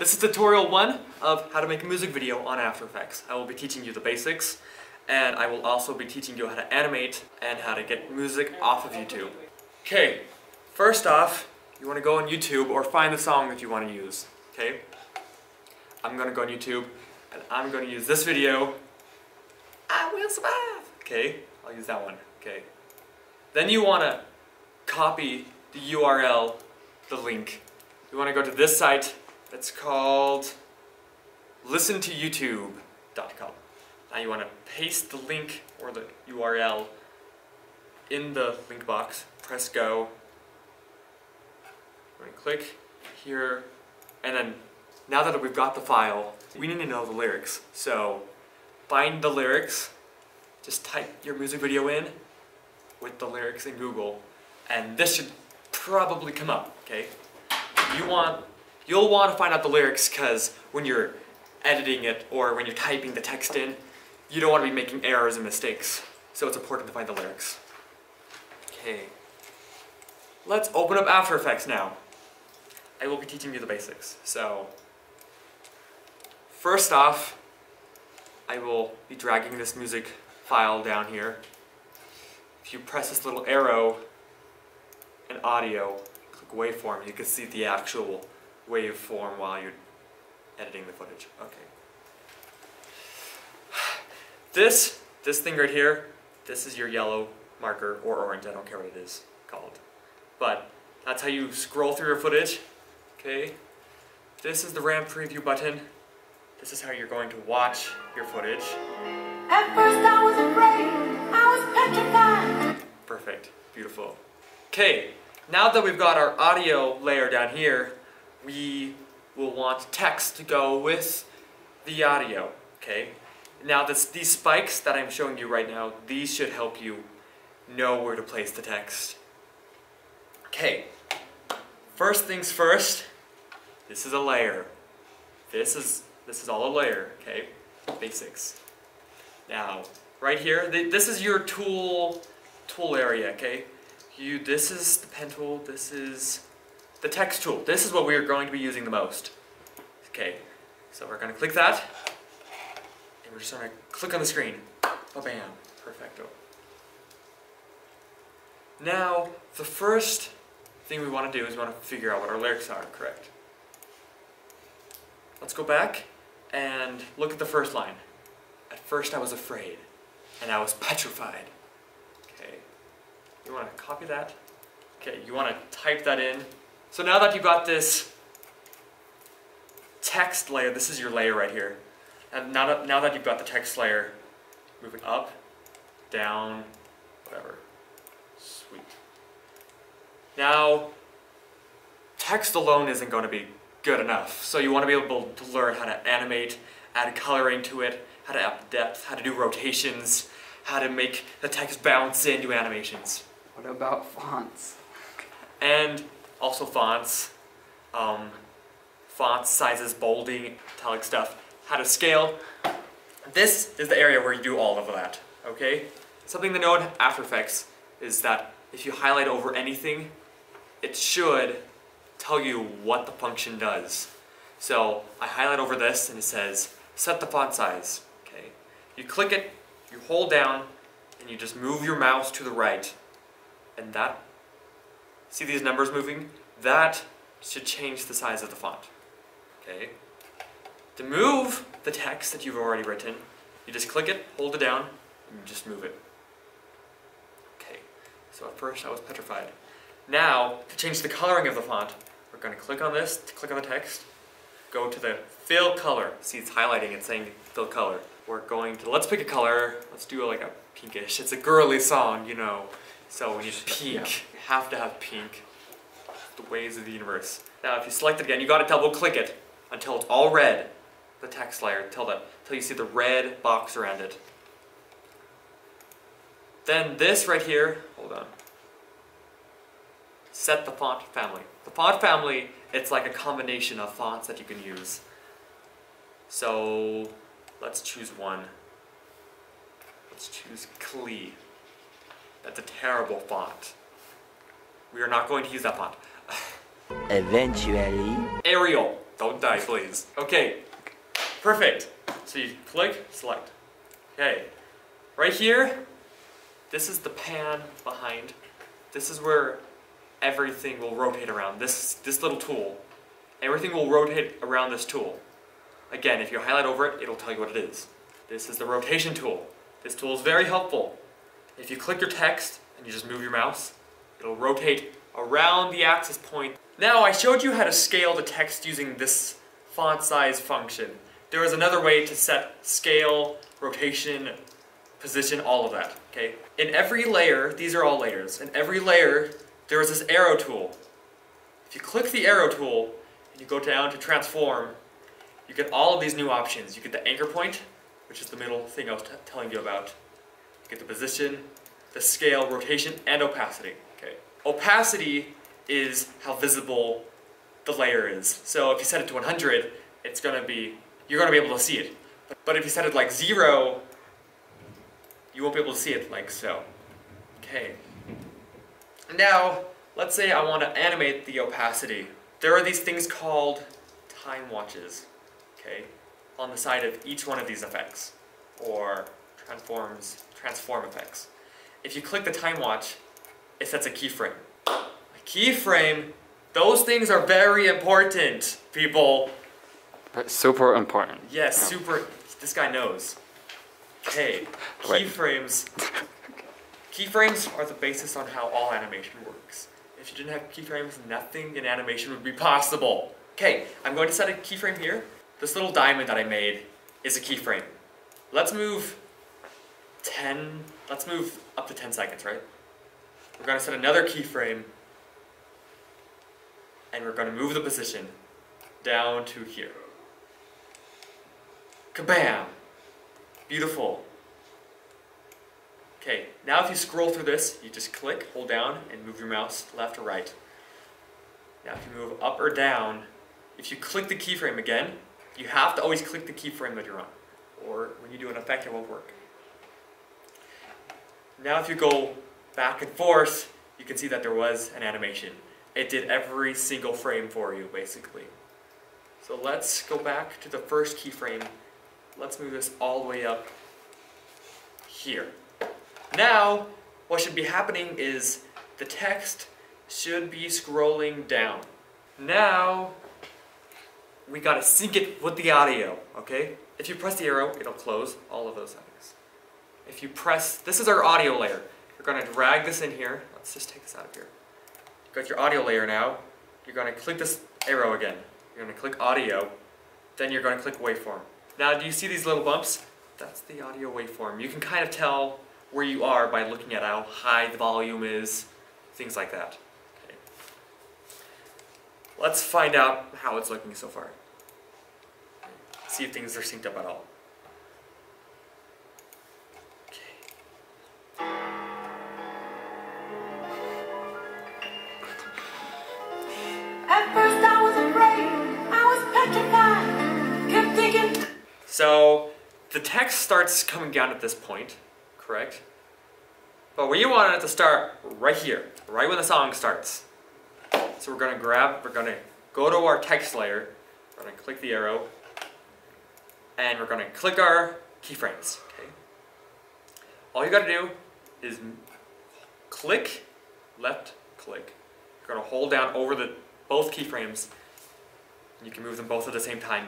This is tutorial 1 of how to make a music video on After Effects. I will be teaching you the basics, and I will also be teaching you how to animate and how to get music off of YouTube. Okay, first off, you want to go on YouTube or find the song that you want to use, okay? I'm going to go on YouTube, and I'm going to use this video, I Will Survive, okay? I'll use that one, okay? Then you want to copy the URL, the link. You want to go to this site. It's called listentoyoutube.com. Now you want to paste the link or the URL in the link box, press go, we're going to click here, and then now that we've got the file, we need to know the lyrics. So find the lyrics, just type your music video in with the lyrics in Google, and this should probably come up, okay? You'll want to find out the lyrics because when you're editing it or when you're typing the text in, you don't want to be making errors and mistakes. So it's important to find the lyrics. Okay. Let's open up After Effects now. I will be teaching you the basics. So, first off, I will be dragging this music file down here. If you press this little arrow in audio, click waveform, you can see the actual waveform while you're editing the footage. Okay. This thing right here, this is your yellow marker or orange, I don't care what it is called. But that's how you scroll through your footage. Okay. This is the ramp preview button. This is how you're going to watch your footage. At first I was afraid, I was petrified. Perfect. Beautiful. Okay. Now that we've got our audio layer down here, we will want text to go with the audio, okay? Now these spikes that I'm showing you right now, these should help you know where to place the text. Okay, first things first, this is a layer. This is all a layer, okay? Basics. Now, right here, this is your tool area, okay? This is the pen tool, this is the text tool. This is what we are going to be using the most. Okay, so we're going to click that, and we're just going to click on the screen. Ba-bam, perfecto. Now, the first thing we want to do is we want to figure out what our lyrics are, correct? Let's go back and look at the first line. At first I was afraid, and I was petrified. Okay, you want to copy that. Okay, you want to type that in. So now that you've got this text layer, this is your layer right here. And now that you've got the text layer, move it up, down, whatever. Sweet. Now, text alone isn't going to be good enough. So you want to be able to learn how to animate, add coloring to it, how to add depth, how to do rotations, how to make the text bounce into animations. What about fonts? And also fonts, font sizes, bolding, italic stuff, how to scale. This is the area where you do all of that, okay? Something to note After Effects is that if you highlight over anything, it should tell you what the function does. So I highlight over this and it says, set the font size, okay? You click it, you hold down, and you just move your mouse to the right, and that, see these numbers moving? That should change the size of the font, okay? To move the text that you've already written, you just click it, hold it down, and you just move it. Okay, so at first I was petrified. Now, to change the coloring of the font, we're going to click on this, to click on the text, go to the fill color. See, it's highlighting, it's saying fill color. We're going to, let's pick a color, let's do like a pinkish. It's a girly song, you know, so we need pink. Yeah. You have to have pink. The ways of the universe. Now if you select it again, you gotta double click it until it's all red, the text layer, until you see the red box around it. Then this right here, hold on. Set the font family. The font family, it's like a combination of fonts that you can use. So let's choose one. Let's choose Klee. That's a terrible font. We are not going to use that font. Eventually. Arial. Don't die, please. Okay, perfect. So you click, select. Okay, right here, this is the pan behind. This is where everything will rotate around. This little tool. Everything will rotate around this tool. Again, if you highlight over it, it'll tell you what it is. This is the rotation tool. This tool is very helpful. If you click your text and you just move your mouse, it'll rotate around the axis point. Now, I showed you how to scale the text using this font size function. There is another way to set scale, rotation, position, all of that, okay? In every layer, these are all layers, in every layer, there is this arrow tool. If you click the arrow tool, and you go down to transform, you get all of these new options. You get the anchor point, which is the middle thing I was telling you about. You get the position, the scale, rotation, and opacity. Okay. Opacity is how visible the layer is. So if you set it to 100, you're gonna be able to see it. But if you set it like 0, you won't be able to see it like so. Okay. Now, let's say I want to animate the opacity. There are these things called time watches, okay, on the side of each one of these effects, or transform effects. If you click the time watch, it sets a keyframe. A keyframe, those things are very important, people. Super important. Yes, super, this guy knows. Okay, keyframes. Keyframes are the basis on how all animation works. If you didn't have keyframes, nothing in animation would be possible. Okay, I'm going to set a keyframe here. This little diamond that I made is a keyframe. Let's move up to 10 seconds, right? We're going to set another keyframe, and we're going to move the position down to here. Kabam! Beautiful. Okay, now if you scroll through this, you just click, hold down, and move your mouse left or right. Now if you move up or down, if you click the keyframe again, you have to always click the keyframe that you're on, or when you do an effect, it won't work. Now if you go back and forth, you can see that there was an animation. It did every single frame for you, basically. So let's go back to the first keyframe. Let's move this all the way up here. Now, what should be happening is the text should be scrolling down. Now, we gotta sync it with the audio, okay? If you press the arrow, it'll close all of those settings. If you press, this is our audio layer. You're gonna drag this in here. Let's just take this out of here. You've got your audio layer now. You're gonna click this arrow again. You're gonna click audio, then you're gonna click waveform. Now, do you see these little bumps? That's the audio waveform. You can kind of tell where you are by looking at how high the volume is, things like that. Okay. Let's find out how it's looking so far. See if things are synced up at all. Okay. At first I was afraid, I was petrified, kept thinking. So the text starts coming down at this point, correct? But we wanted it to start right here, right when the song starts. So we're gonna go to our text layer, we're gonna click the arrow, and we're gonna click our keyframes, okay? All you gotta do is click, left click. You're gonna hold down over both keyframes, and you can move them both at the same time.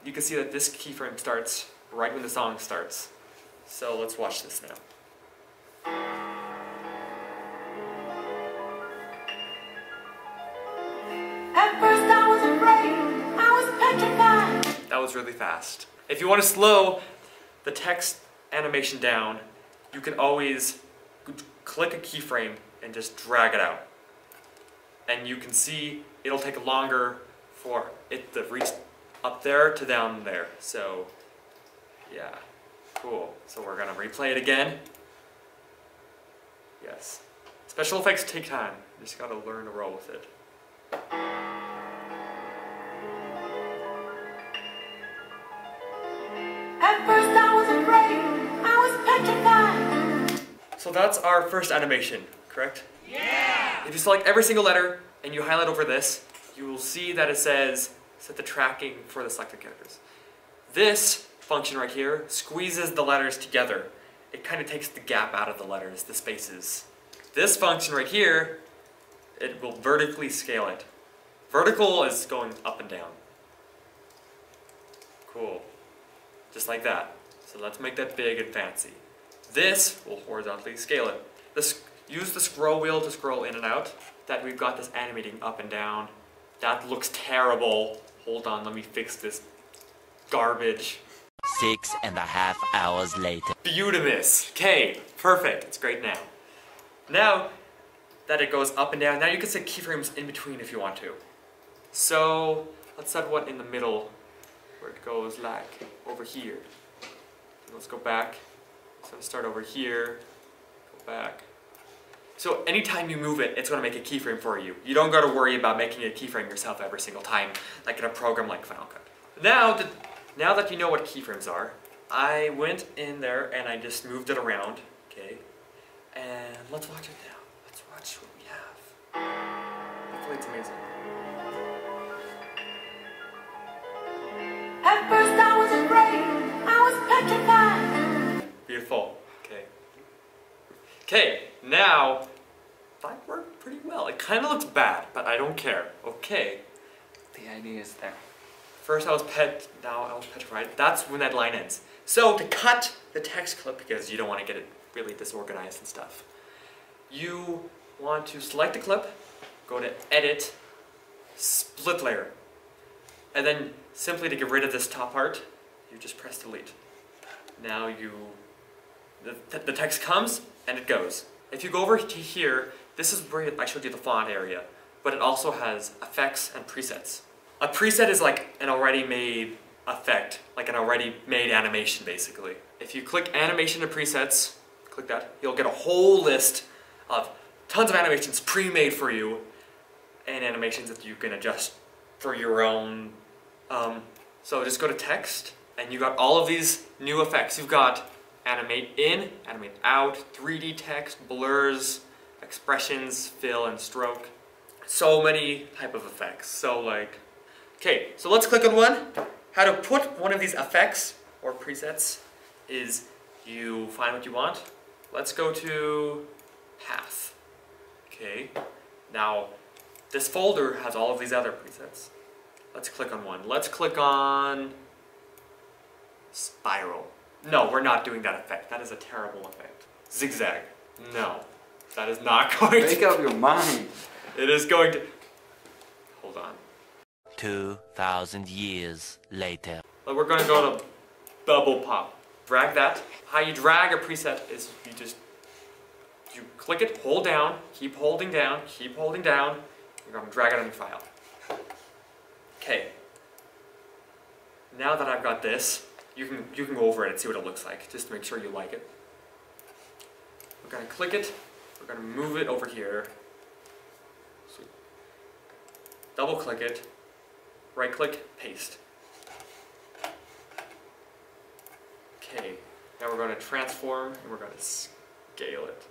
You can see that this keyframe starts right when the song starts. So let's watch this now. At first I was afraid, I was petrified. That was really fast. If you want to slow the text animation down, you can always click a keyframe and just drag it out. And you can see it'll take longer for it to reach up there to down there. So, yeah, cool. So we're gonna replay it again. Yes. Special effects take time. You just gotta learn to roll with it. At first I was afraid, I was petrified. So that's our first animation, correct? Yeah! If you select every single letter and you highlight over this, you will see that it says set the tracking for the selected characters. This function right here squeezes the letters together. It kind of takes the gap out of the letters, the spaces. This function right here, it will vertically scale it. Vertical is going up and down. Cool. Just like that. So let's make that big and fancy. This will horizontally scale it. Use the scroll wheel to scroll in and out. That we've got this animating up and down. That looks terrible. Hold on, let me fix this garbage. 6.5 hours later. Beautimous. Okay, perfect. It's great now. Now that it goes up and down, now you can set keyframes in between if you want to. So let's set one in the middle where it goes like over here. Let's go back. So start over here, go back. So anytime you move it, it's going to make a keyframe for you. You don't got to worry about making a keyframe yourself every single time, like in a program like Final Cut. Now that you know what keyframes are, I went in there and I just moved it around, okay? And let's watch it now. Let's watch what we have. Hopefully it's amazing. At first I was afraid, I was petrified. Beautiful. Okay. Okay, now that worked pretty well. It kind of looks bad, but I don't care. Okay. The idea is there. First I was petrified. That's when that line ends. So to cut the text clip, because you don't want to get it really disorganized and stuff, you want to select the clip, go to Edit, Split Layer, and then simply to get rid of this top part, you just press Delete. Now the text comes and it goes. If you go over to here, this is where I showed you the font area, but it also has effects and presets. A preset is like an already made effect, like an already made animation basically. If you click Animation and Presets, click that, you'll get a whole list of tons of animations pre-made for you and animations that you can adjust for your own. So just go to Text and you got all of these new effects. You've got Animate In, Animate Out, 3D text, blurs, expressions, fill and stroke. So many type of effects. So like, okay, so let's click on one. How to put one of these effects or presets is you find what you want. Let's go to Path. Okay, now this folder has all of these other presets. Let's click on one. Let's click on Spiral. No, we're not doing that effect. That is a terrible effect. Zigzag. No, that is not going to... Make up your mind. It is going to... Hold on. 2,000 years later. We're going to go to Bubble Pop. Drag that. How you drag a preset is you click it, hold down, keep holding down, keep holding down. You're going to drag it on your file. Okay. Now that I've got this, you can go over it and see what it looks like, just to make sure you like it. We're going to click it. We're going to move it over here. Sweet. Double click it. Right click, paste. Okay, now we're going to transform and we're going to scale it.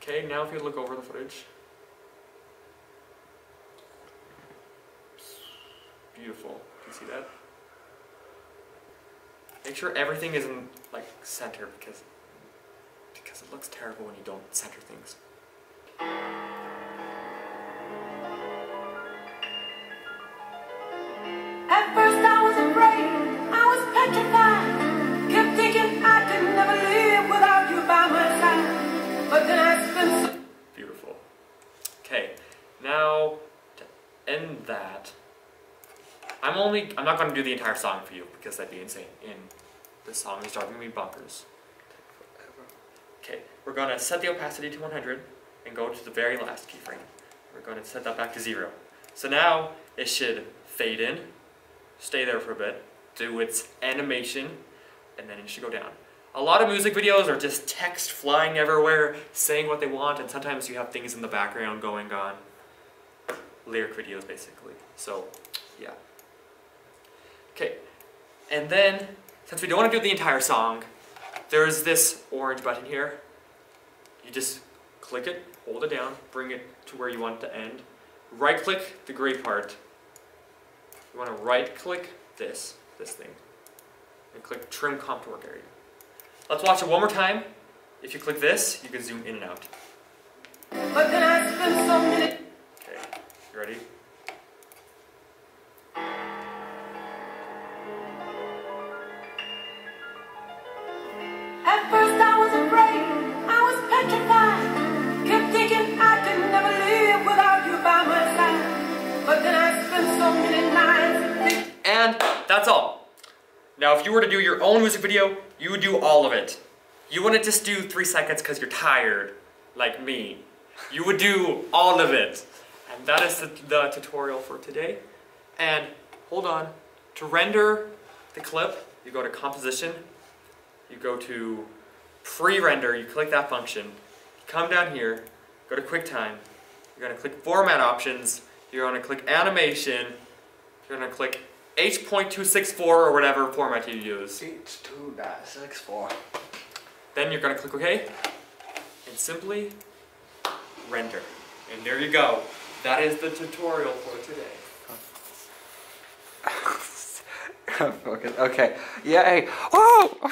Okay, now if you look over the footage. Beautiful. Do you see that? Make sure everything is in like center because it looks terrible when you don't center things. At first I was afraid, I was petrified. Kept thinking I could never live without you by my side. But then I spent so... Beautiful. Okay, now to end that, I'm not going to do the entire song for you because that'd be insane. This song is driving me bonkers. Okay, we're going to set the opacity to 100 and go to the very last keyframe. We're going to set that back to 0. So now it should fade in, stay there for a bit, do its animation, and then it should go down. A lot of music videos are just text flying everywhere, saying what they want, and sometimes you have things in the background going on. Lyric videos, basically. So, yeah. Okay, and then, since we don't want to do the entire song, there's this orange button here. You just click it, hold it down, bring it to where you want it to end, right click the gray part. You want to right click this thing, and click trim comp to work area. Let's watch it one more time. If you click this, you can zoom in and out. But then I spent so many. Okay, you ready? At first I was afraid, I was petrified. Kept thinking I could never live without you by my side. But then I spent so many nights. And that's all. Now if you were to do your own music video, you would do all of it. You wouldn't just do 3 seconds because you're tired, like me. You would do all of it. And that is the tutorial for today. And hold on, to render the clip, you go to composition, you go to pre-render, you click that function, you come down here, go to QuickTime, you're going to click format options, you're going to click animation, you're going to click H.264 or whatever format you use. H2.64. Then you're going to click OK, and simply render. And there you go. That is the tutorial for today. Okay. Yay. Oh!